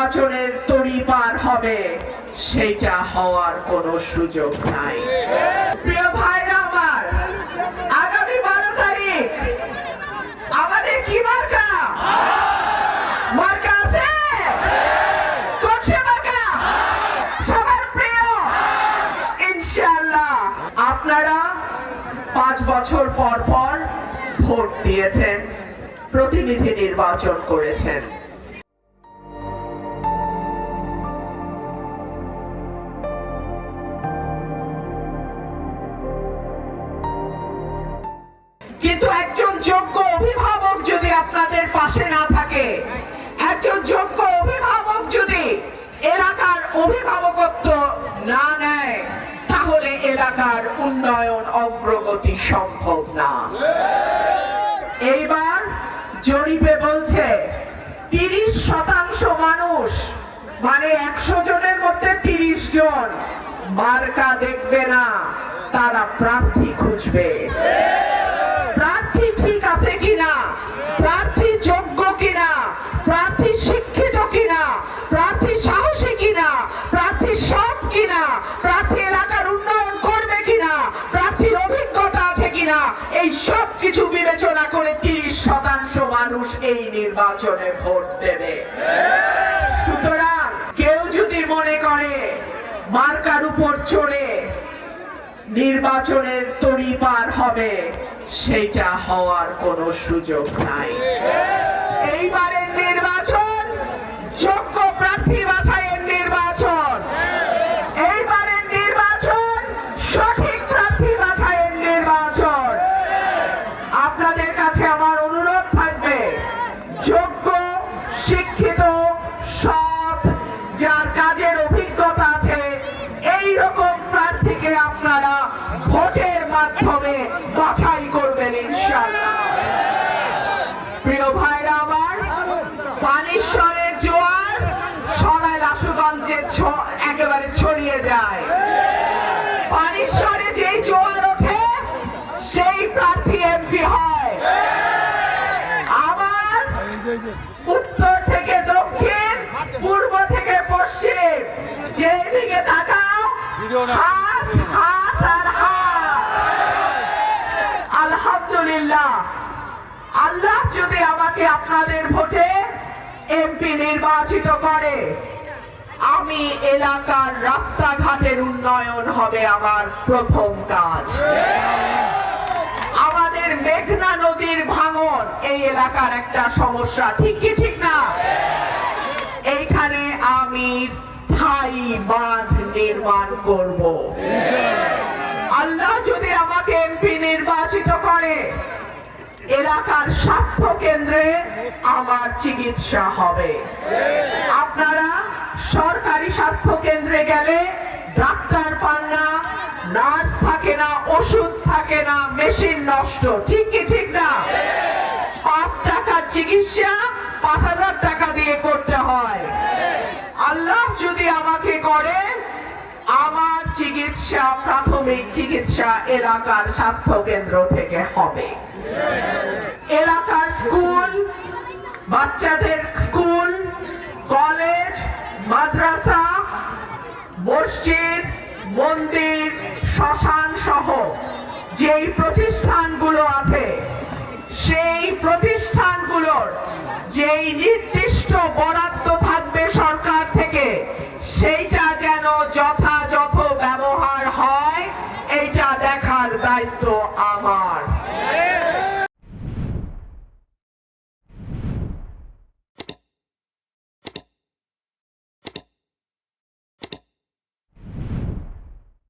নির্বাচনের তড়িপার হবে সেটা হওয়ার কোনো সুযোগ নাই। প্রিয় ভাইরা আমার, আগামী 12 তারিখ আমাদের কি মার্কা? মার্কা আছে? কোনসে মার্কা? সবার প্রিয় ইনশাআল্লাহ। আপনারা 5 বছর পর পর ভোট দিয়েছেন, প্রতিনিধি নির্বাচন করেছেন। কিন্তু একজন যোগ্য অভিভাবক যদি আপনাদের পাশে না থাকে, একজন যোগ্য অভিভাবক যদি এলাকার অভিভাবকত্ব না নেয়, তাহলে এলাকার উন্নয়ন অগ্রগতি সম্ভব না। এইবার জরিপে বলছে 30% মানুষ, মানে 100 জনের মধ্যে 30 জন মার্কা দেখবে না, তারা প্রার্থী খুঁজবে। প্রার্থী ঠিক আছে কিনা, প্রার্থী যোগ্য কিনা, প্রার্থী শিক্ষিত কিনা, প্রার্থী সাহসী কিনা, প্রার্থী সৎ কিনা, প্রার্থী এলাকার উন্নয়ন করবে কিনা, প্রার্থীর অভিজ্ঞতা আছে কিনা, এই সব কিছু বিবেচনা করে 30% মানুষ এই নির্বাচনে ভোট দেবে। সুতরাং কেউ যদি মনে করে মার্কার উপর চড়ে নির্বাচনের তড়িপার হবে, সেটা হওয়ার কোনো সুযোগ নাই। এইবারের নির্বাচন যোগ্য প্রার্থী বাছাইয়ের নির্বাচন, এইবারের নির্বাচন সঠিক প্রার্থী বাছাইয়ের নির্বাচন। আপনাদের কাছে আমার অনুরোধ থাকবে, যোগ্য, শিক্ষিত, সৎ, যার কাজের অভিজ্ঞতা আছে, এই রকম প্রার্থীকে আপনারা ভোটের মাধ্যমে বাছাই করবেন ইনশাআল্লাহ। প্রিয় ভাইরা আমার, পানিশ্বরের জোয়ার সরাইল আশুগঞ্জে একেবারে ছড়িয়ে যায়। পানিশ্বরে যেই জোয়ার ওঠে সেই প্রার্থী এমপি হয়। আবার উত্তর থেকে দক্ষিণ, পূর্ব থেকে পশ্চিম, যেদিকে তাকাও হাস হাস আর হাস। আলহামদুলিল্লাহ, আল্লাহ যদি আমাকে আপনাদের ভোটে এমপি নির্বাচিত করে, আমি এলাকার রাস্তাঘাটের উন্নয়ন হবে আমার প্রথম কাজ। আমাদের মেঘনা নদীর ভাঙন এই এলাকার একটা সমস্যা, ঠিক কি ঠিক না? এইখানে আমি স্থায়ী বাঁধ নির্মাণ করব। আল্লাহ যদি আমাকে এমপি নির্বাচিত করে, এলাকার স্বাস্থ্য কেন্দ্রে আমার চিকিৎসা হবে। আপনারা সরকারি স্বাস্থ্য কেন্দ্রে গেলে ডাক্তার পান না, নার্স থাকে না, ওষুধ থাকে না, মেশিন নষ্ট, ঠিক কি ঠিক না? 5 টাকার চিকিৎসা 5000 টাকা দিয়ে করতে হয়। আল্লাহ যদি আমাকে করে, আমার চিকিৎসা, প্রাথমিক চিকিৎসা এলাকার স্বাস্থ্য কেন্দ্র থেকে হবে। এলাকার স্কুল, বাচ্চাদের স্কুল, কলেজ, মাদ্রাসা, মসজিদ, মন্দির, শ্মশান সহ যেই প্রতিষ্ঠানগুলো আছে, সেই প্রতিষ্ঠানগুলোর যেই নির্দিষ্ট বরাদ্দ থাকবে সরকার থেকে, সেইটা